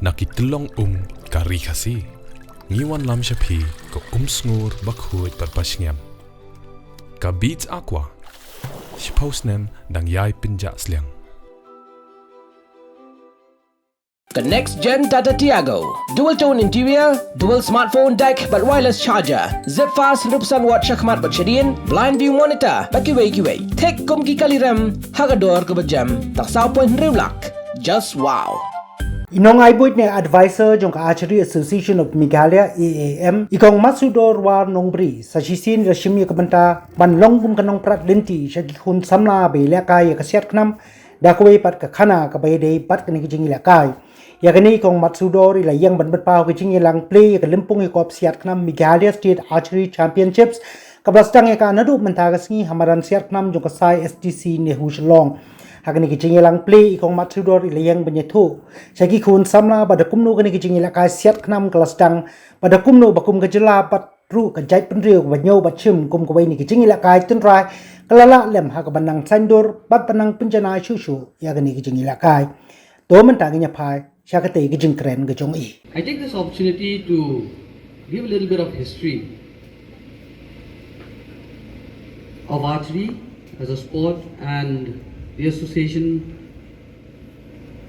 Nakitlong ka Ri Khasi. Ngiwan lam siya pi ko sngur bakhuit parpasngam. Ka beats aqua. Si postnem dang yai pinja sliang. The next gen Tata Tiago. Dual tone interior, dual smartphone deck but wireless charger. Zip fast 100% watt shakmat batshadian, blind view monitor, bakiway. Tek kum ki kaliram, hagador ke bejam, tak 1.5 lak. Just wow. Inong aibuit ne advisor jong Archery Association of Meghalaya AAM ikong Matsiewdor war nongbri sajisin rashimi kabanta banlong kum kanong Prat Lynti shagi khun Samla be lekai ka Siat Khnam dakwe pat ka Khana ka bay day pat ka nigijing lekai yakani ikong Matsiewdor ila yang ban pau ka jing lang play ka limpung ikop Siat Khnam Meghalaya State Archery Championships ka blastang ka nadu mentagasngi hamaran Siat Khnam jong ka sai STC ne Shillong Hakani kicing lang play ikong Matsiewdor ilayang banyetu. Sagi khun Samla pada kumno kani kicing ilaka Siat Khnam kelas dang pada kumno bakum ke jylla pat ru ke jait penriu banyo bachim kum ke ni kicing ilaka tunrai kelala lem hak banang sandur pat panang penjana shushu ya kani kicing ilaka. To mentanginya pai syakate kicing keren ke jong i. I take this opportunity to give a little bit of history of archery as a sport and the association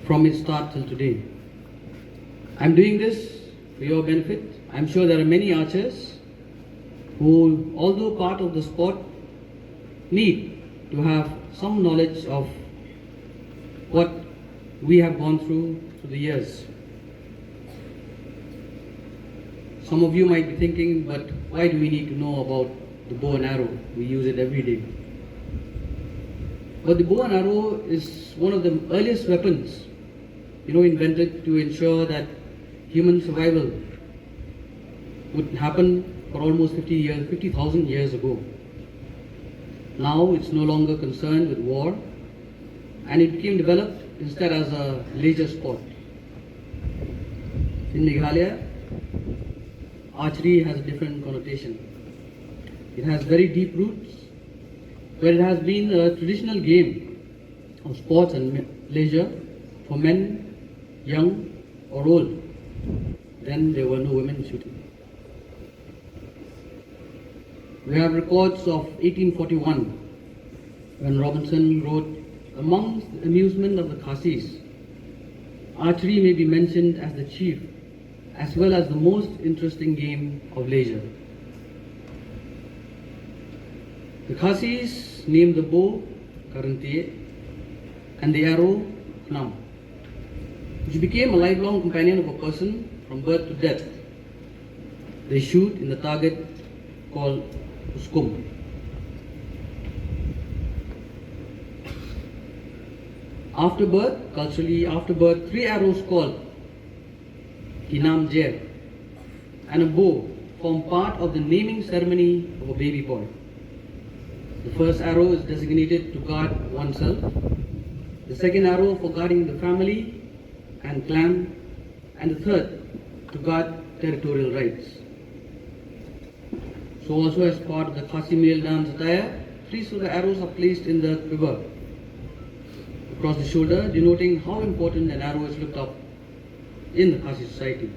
from its start till today. I'm doing this for your benefit. I'm sure there are many archers who, although part of the sport, need to have some knowledge of what we have gone through the years. Some of you might be thinking, but why do we need to know about the bow and arrow? We use it every day. But the bow and arrow is one of the earliest weapons, invented to ensure that human survival would happen for almost 50,000 years ago. Now it's no longer concerned with war, and it became developed instead as a leisure sport. In Meghalaya, archery has a different connotation. It has very deep roots, where it has been a traditional game of sports and leisure for men, young or old. Then there were no women shooting. We have records of 1841 when Robinson wrote, amongst the amusement of the Khasis, archery may be mentioned as the chief as well as the most interesting game of leisure. The Khasis named the bow Karantiye and the arrow Khnam, which became a lifelong companion of a person from birth to death. They shoot in the target called Uskum. After birth, 3 arrows called Kynmaw and a bow form part of the naming ceremony of a baby boy. The first arrow is designated to guard oneself, the second arrow for guarding the family and clan, and the third to guard territorial rights. So also as part of the Khasi male dance attire, 3 silver arrows are placed in the quiver across the shoulder, denoting how important an arrow is looked up in the Khasi society.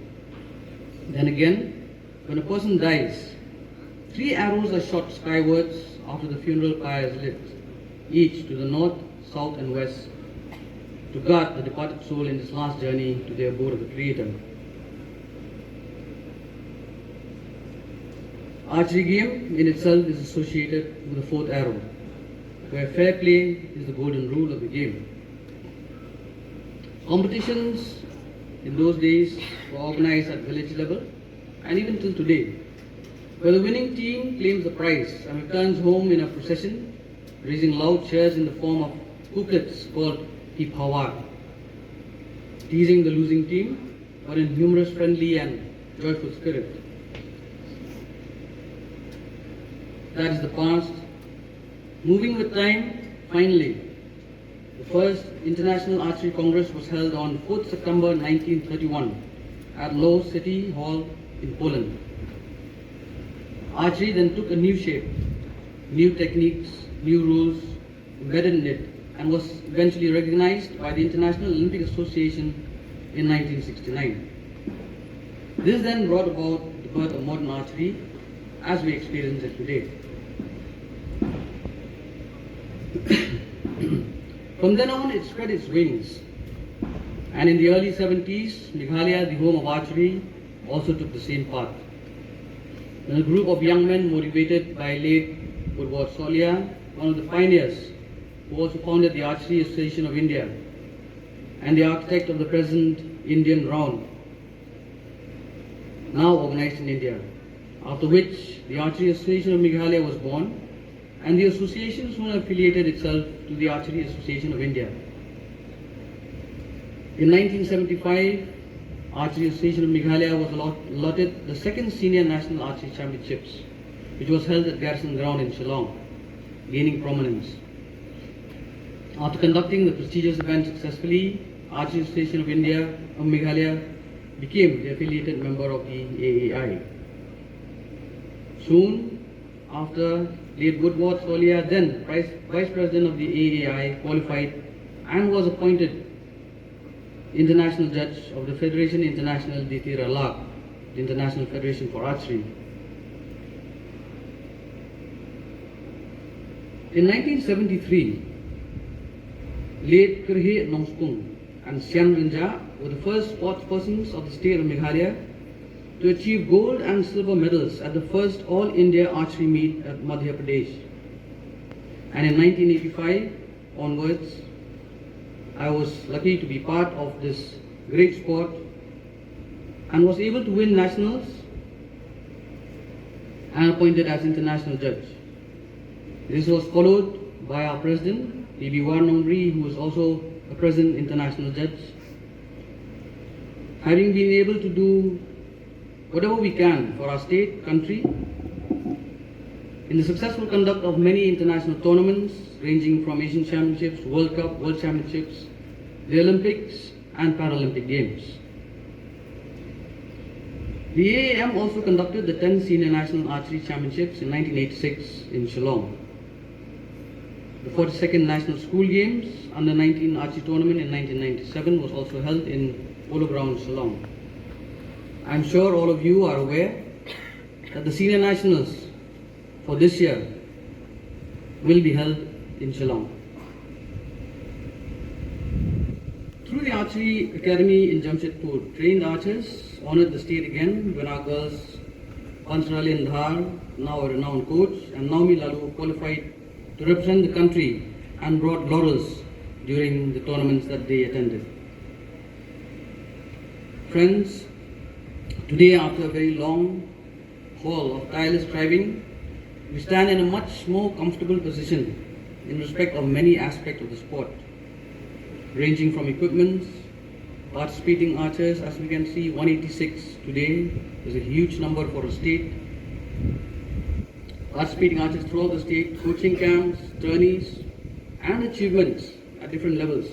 Then again, when a person dies, 3 arrows are shot skywards after the funeral pyre is lit, each to the north, south and west, to guard the departed soul in its last journey to the abode of the Creator. Archery game in itself is associated with the 4th arrow, where fair play is the golden rule of the game. Competitions in those days were organized at village level and even till today, where the winning team claims the prize and returns home in a procession, raising loud cheers in the form of couplets called Pawar, teasing the losing team, but in humorous, friendly and joyful spirit. That is the past. Moving with time, finally, the first International Archery Congress was held on 4th September 1931 at Low City Hall in Poland. Archery then took a new shape, new techniques, new rules embedded in it, and was eventually recognized by the International Olympic Association in 1969. This then brought about the birth of modern archery as we experience it today. From then on, it spread its wings. And in the early 70s, Meghalaya, the home of archery, also took the same path. When a group of young men motivated by late Khubor, one of the pioneers who also founded the Archery Association of India and the architect of the present Indian round, now organized in India, after which the Archery Association of Meghalaya was born, and the association soon affiliated itself to the Archery Association of India. In 1975, Archery Association of Meghalaya was allotted the second Senior National Archery Championships, which was held at Garrison Ground in Shillong, gaining prominence. After conducting the prestigious event successfully, Archery Association of India of Meghalaya became the affiliated member of the AAI. Soon after, late Khubor, then Vice President of the AAI, qualified and was appointed International Judge of the Federation International de Tir al Arc, the International Federation for Archery. In 1973, late Kirhe Nongskung and Sian Rinja were the first sports persons of the state of Meghalaya to achieve gold and silver medals at the first All India Archery Meet at Madhya Pradesh. And in 1985 onwards, I was lucky to be part of this great sport and was able to win nationals and appointed as international judge. This was followed by our president, Ri Khasi, who was also a present international judge. Having been able to do whatever we can for our state, country, in the successful conduct of many international tournaments ranging from Asian Championships, World Cup, World Championships, the Olympics and Paralympic Games. The AAM also conducted the 10th Senior National Archery Championships in 1986 in Shillong. The 42nd National School Games Under 19 Archery Tournament in 1997 was also held in Polo Ground, Shillong. I'm sure all of you are aware that the Senior Nationals for this year will be held in Shillong. Through the Archery Academy in Jamshedpur, trained archers honored the state again when our girls Pansrali Dhar, now a renowned coach, and Naomi Lalu qualified to represent the country and brought laurels during the tournaments that they attended. Friends, today after a very long haul of tireless striving, we stand in a much more comfortable position in respect of many aspects of the sport, ranging from equipments, participating archers, as we can see, 186 today is a huge number for a state. Participating archers throughout the state, coaching camps, tourneys, and achievements at different levels.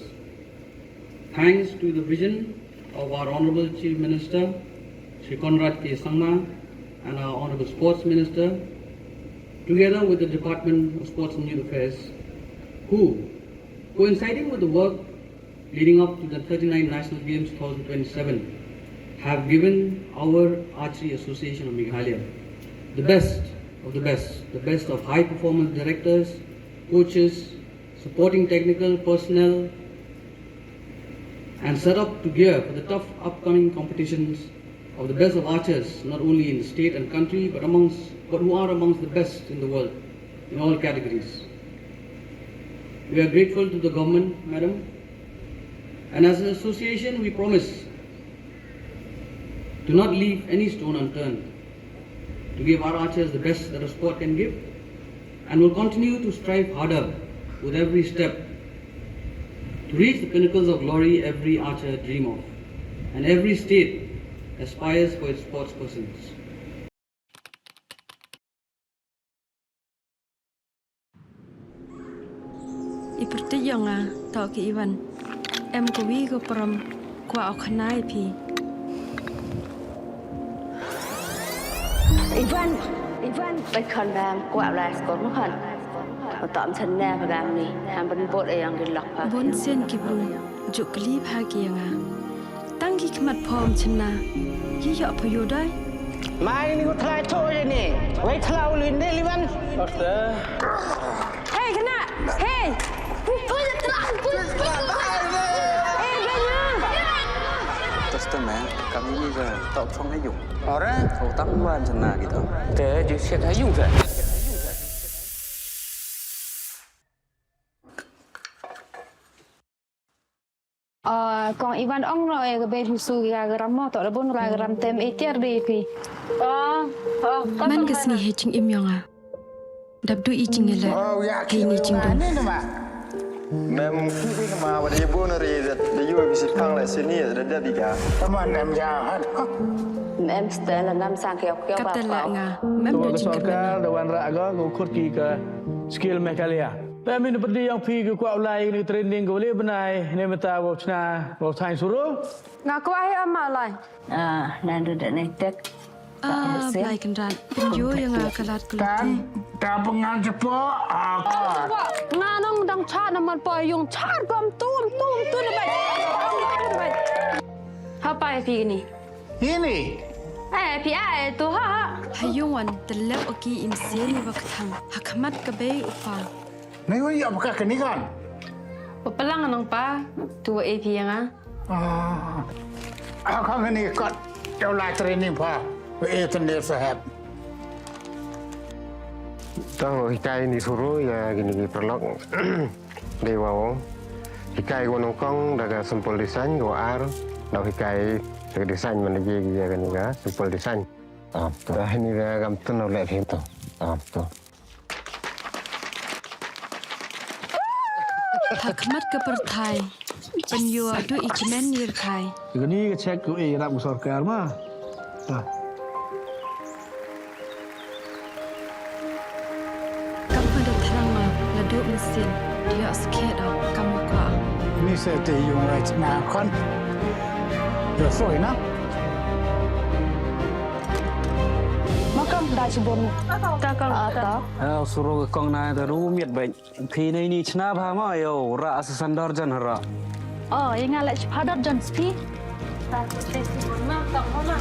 Thanks to the vision of our Honorable Chief Minister, Shri Conrad K. Samla, and our Honorable Sports Minister, together with the Department of Sports and Youth Affairs, who, coinciding with the work leading up to the 39 National Games 2027, have given our Archery Association of Meghalaya the best of the best of high performance directors, coaches, supporting technical personnel, and set up to gear for the tough upcoming competitions of the best of archers, not only in the state and country, but who are amongst the best in the world, in all categories. We are grateful to the government, madam, and as an association we promise to not leave any stone unturned, to give our archers the best that a sport can give, and will continue to strive harder with every step to reach the pinnacles of glory every archer dream of, and every state aspires for its sports persons. Iperti jonga toki Ivan, em kowi ko pram kwa o Khana pi. Ivanไปคอนแบมกว่าลายสกอตมั้งคันตอมฉันแน่พะกามนี่ทำเป็นโบดเองกินหลักพะ Bon sen ki bru, jokli bha ki nga. Tang ขมัดพร้อมชนะยี่เหาะพอยู่ได้ Mai ni ko try thôi ni. Wei thlau lin deh liban. Doktor. Hei Khana hei Hei Customer, kami ni je tak phongให้อยู่ Orang. Kau tak buat senang gitu. Teh je siat hayung ke. Còn Ivan ông rồi cái bên su gà gram mò tọt là bốn gà gram tem etiar đi phi. มันก็สนิทจริงอิ่มยังอ่ะดับดูอีจริงเลยทีนี้จริงดู Mem kuwi kema wada ibu nari dat de yu bisi kang la sini da da diga. Teman em jahat. Em stay là năm sang kêu กับ bà แต่ละ bảo. งาแม่ดูจริงกันนะ Dewan Raga ngukut ki ke skill Meghalaya. Tapi ni perdi yang pi ke kuat ulai ni training ke boleh benai ni meta wo chna wo thai suruh. งาก็ให้อามาเลย Nanti dah ni tek. ปลายกันรันเป็นยูยังงากระลาดกลุ่ม Tak pengal cepat. ngà nông đang chát nằm mặt bòi dùng chát gom tôm là vậy how by phi ni Ini. Phi ai tu ha. ให้ยุ่งวันแต่แล้วโอเคอิมเสียนี่ว่าทางหักมัดกระเบยอุปา Ni ko ya buka ke ni kan. ปะลังนองป้าตัวเอพียังอ่ะ Kau ni kot. Kau lai training pa. Wei tenir sahab. Tahu hikai ni suruh ya gini perlok dewa wong hikai ko nongkong daga sampel desain ko ar dah hikai daga desain mana je ya kan ga sampel desain dah ini dah gam tu no lek itu tu หักมัดกระเปิดไทยเป็นยัวด้วยอีกแม่นยืนไทย Ini ke cek ku rap sorkar mah. Ah. กำมันเดินทางมาและดูมันสินเดี๋ยวสเกตออกกำมากว่า Ni saya te yung lai na kon. Yo soi na. Makan dah cebon. Tak kalau. Suruh ke kong na tu miat baik. Pi ni chna pha ma yo ra asasandar jan hara. Ingat lek cepat dah John Speed. Tak, saya cebon nak tak mana.